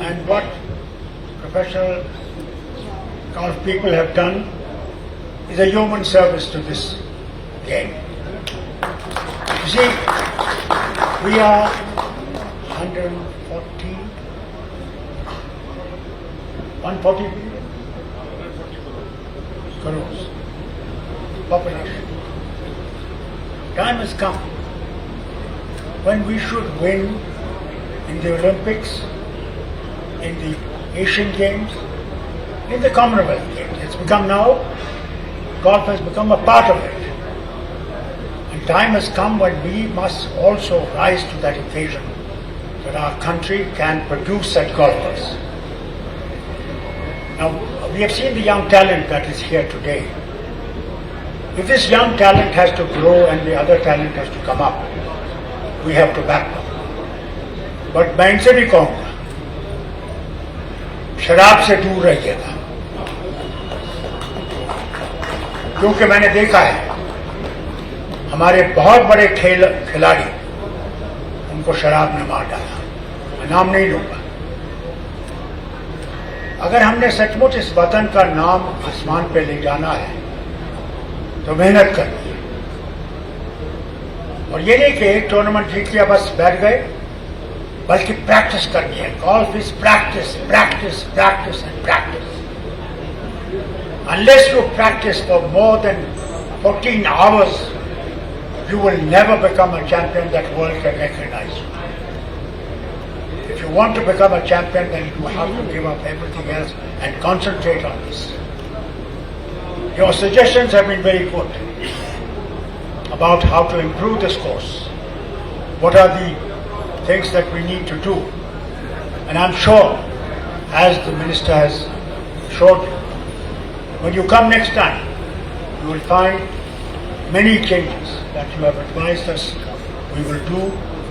And what professional golf people have done is a human service to this game. You see, we are 140 crores population. Time has come when we should win in the Olympics, in the Asian Games, in the Commonwealth Games. It's become now, golf has become a part of it. And time has come when we must also rise to that occasion, that our country can produce such golfers. Now, we have seen the young talent that is here today. If this young talent has to grow and the other talent has to come up, we have to back them. But मैं इनसे भी कहूँगा, शराब से दूर रहिएगा, क्योंकि मैंने देखा है हमारे बहुत बड़े खिलाड़ी, उनको शराब ने मार डाला। मैं नाम नहीं लूंगा। अगर हमने सचमुच इस वतन का नाम आसमान पे ले जाना है तो मेहनत करनी है, और ये नहीं कि एक टूर्नामेंट जीत लिया बस बैठ गए, बल्कि प्रैक्टिस करनी है। Golf is practice, practice, practice and practice. Unless you practice for more than 14 hours, you will never become a champion that world can recognize you. If you want to become a champion, then you have to give up everything else and concentrate on this. Your suggestions have been very good about how to improve this course. What are the things that we need to do? And I'm sure, as the Minister has showed you, when you come next time, you will find many changes that you have advised us we will do,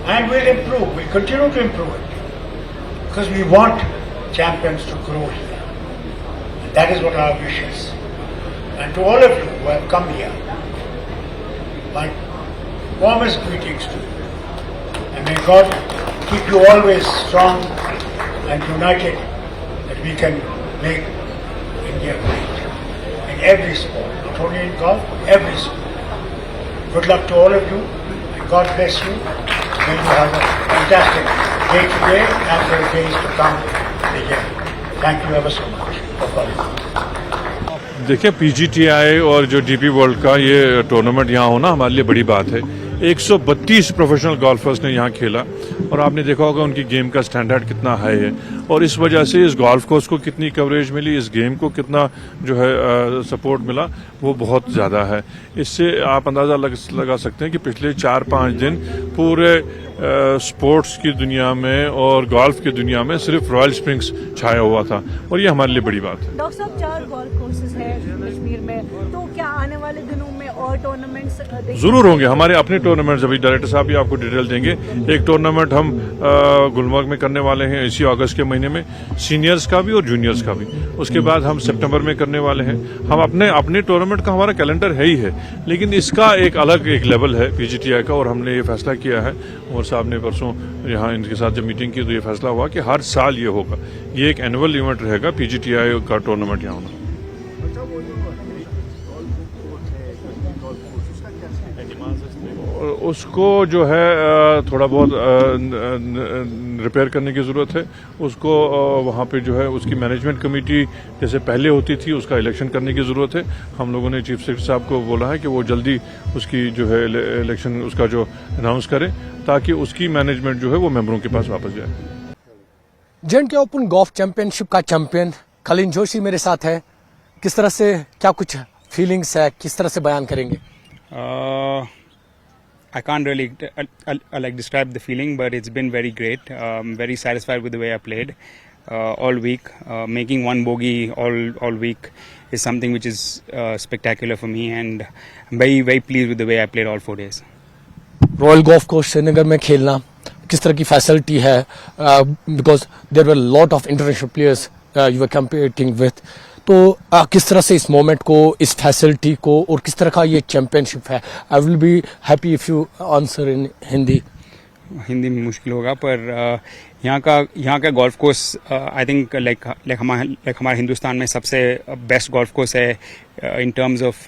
and we'll improve. We'll continue to improve it because we want champions to grow here. And that is what our wish is. And to all of you who have come here, my warmest greetings to you. And may God keep you always strong and united, that we can make India great in every sport, not only in golf, but every sport. Good luck to all of you, and God bless you. May you have a fantastic day today and for the days to come in the year. Thank you ever so much for calling. देखिए, PGTI और जो DP world का ये tournament यहाँ होना हमारे लिए बड़ी बात है। 132 प्रोफेशनल गोल्फर्स ने यहाँ खेला और आपने देखा होगा उनकी गेम का स्टैंडर्ड कितना हाई है, और इस वजह से इस गोल्फ कोर्स को कितनी कवरेज मिली, इस गेम को कितना जो है सपोर्ट मिला, वो बहुत ज़्यादा है। इससे आप अंदाज़ा लगा सकते हैं कि पिछले 4-5 दिन पूरे स्पोर्ट्स की दुनिया में और गोल्फ की दुनिया में सिर्फ रॉयल स्प्रिंग्स छाया हुआ था, और ये हमारे लिए बड़ी बात है। डॉक्टर साहब, 4 गोल्फ कोर्सेज हैं कश्मीर में, तो क्या आने वाले दिनों में और टूर्नामेंट्स जरूर होंगे? हमारे अपने टूर्नामेंट्स, अभी डायरेक्टर साहब भी आपको डिटेल देंगे। एक टूर्नामेंट हम गुलमर्ग में करने वाले हैं इसी अगस्त के महीने में, सीनियर्स का भी और जूनियर्स का भी। उसके बाद हम सितंबर में करने वाले हैं। हम अपने टूर्नामेंट का हमारा कैलेंडर है ही है, लेकिन इसका एक अलग लेवल है PGTI का, और हमने ये फैसला किया है। उमर साहब ने परसों यहाँ इनके साथ जब मीटिंग की तो ये फैसला हुआ कि हर साल ये होगा, ये एक एनुअल इवेंट रहेगा PGTI का टूर्नामेंट यहाँ होना। उसको जो है थोड़ा बहुत रिपेयर करने की ज़रूरत है। उसको वहाँ पे जो है उसकी मैनेजमेंट कमेटी जैसे पहले होती थी, उसका इलेक्शन करने की ज़रूरत है। हम लोगों ने चीफ सेक्रेटरी साहब को बोला है कि वो जल्दी उसकी जो है इलेक्शन उसका जो अनाउंस करें, ताकि उसकी मैनेजमेंट जो है वो मेंबरों के पास वापस जाए। J&K ओपन गोल्फ चैंपियनशिप का चैंपियन कलिन जोशी मेरे साथ है। किस तरह से, क्या कुछ फीलिंग्स है, किस तरह से बयान करेंगे? I can't really like describe the feeling, but it's been very great. Very satisfied with the way I played all week. Making one bogey all week is something which is spectacular for me, and I'm very pleased with the way I played all 4 days. Royal golf course Srinagar में खेलना किस तरह की facility है? Because there were lot of international players you were competing with, तो किस तरह से इस मोमेंट को, इस फैसिलिटी को, और किस तरह का ये चैंपियनशिप है? I will be happy if you answer in Hindi. Hindi में मुश्किल होगा, पर यहाँ का golf course I think like हमारे हिंदुस्तान में सबसे बेस्ट गोल्फ कोर्स है in terms of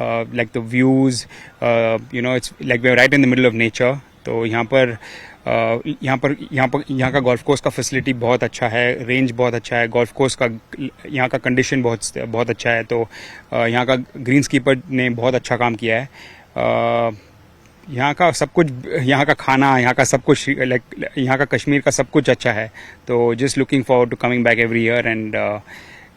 like the views, you know, it's like we are right in the middle of nature. तो यहाँ का गोल्फ कोर्स का फैसिलिटी बहुत अच्छा है, रेंज बहुत अच्छा है, गोल्फ कोर्स का यहाँ का कंडीशन बहुत अच्छा है। तो यहाँ का ग्रीन कीपर ने बहुत अच्छा काम किया है। यहाँ का सब कुछ, यहाँ का खाना, यहाँ का सब कुछ, लाइक यहाँ का कश्मीर का सब कुछ अच्छा है। तो just looking forward to coming back every year and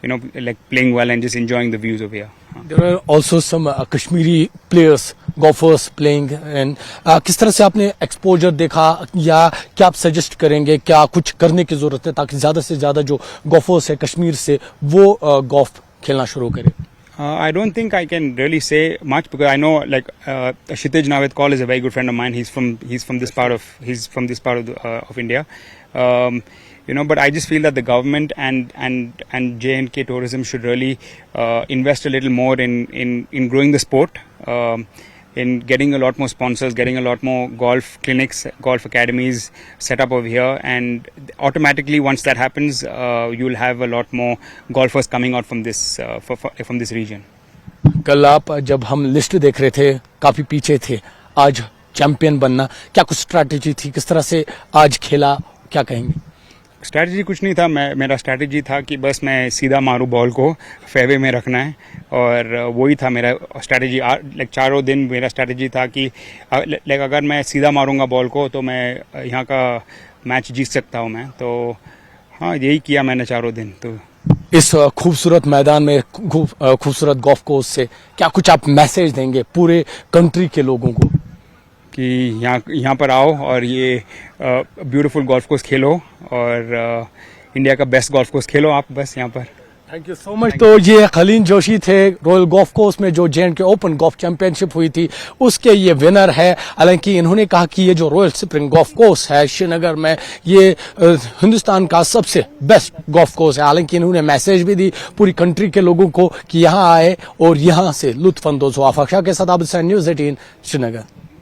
you know, like playing well and just enjoying the views over here. There are also some Kashmiri players, golfers playing, and किस तरह से आपने एक्सपोजर देखा, या क्या आप suggest करेंगे, क्या कुछ करने की जरूरत है ताकि ज्यादा से ज्यादा जो गोल्फर्स है कश्मीर से वो गोल्फ खेलना शुरू करें? I don't think I can really say much because I know like Kshitij Naved Kaul is a very good friend of mine. He's from this part of India. You know, but I just feel that the government and J&K Tourism should really invest a little more in growing the sport, in getting a lot more sponsors, getting a lot more golf clinics, golf academies set up over here, and automatically once that happens, you'll have a lot more golfers coming out from this region. कल आप जब हम list देख रहे थे काफी पीछे थे, आज चैंपियन बनना, क्या कुछ स्ट्रैटेजी थी, किस तरह से आज खेला, क्या कहेंगे? स्ट्रैटेजी कुछ नहीं था, मेरा स्ट्रैटेजी था कि बस मैं सीधा मारूं बॉल को, फेयरवे में रखना है, और वही था मेरा स्ट्रैटेजी। लाइक चारों दिन मेरा स्ट्रैटेजी था कि लाइक अगर मैं सीधा मारूंगा बॉल को तो मैं यहाँ का मैच जीत सकता हूँ मैं। तो हाँ, यही किया मैंने चारों दिन। तो इस खूबसूरत मैदान में, खूबसूरत गोल्फ कोर्स से क्या कुछ आप मैसेज देंगे पूरे कंट्री के लोगों को? कि यहाँ पर आओ और ये ब्यूटीफुल गोल्फ कोर्स खेलो, और इंडिया का बेस्ट गोल्फ कोर्स खेलो आप बस यहाँ पर। Thank you so much. तो ये खलील जोशी थे, रॉयल गोल्फ कोर्स में जो J&K ओपन गोल्फ चैंपियनशिप हुई थी उसके ये विनर है। हालांकि इन्होंने कहा कि ये जो रॉयल स्प्रिंग गोल्फ कोर्स है श्रीनगर में, ये हिंदुस्तान का सबसे बेस्ट गोल्फ कोर्स है। हालांकि इन्होंने मैसेज भी दी पूरी कंट्री के लोगों को कि यहाँ आए और यहाँ से लुत्फ अंदोज हो। आफाक शाह के साथ आबिद हुसैन, न्यूज़ 18 श्रीनगर।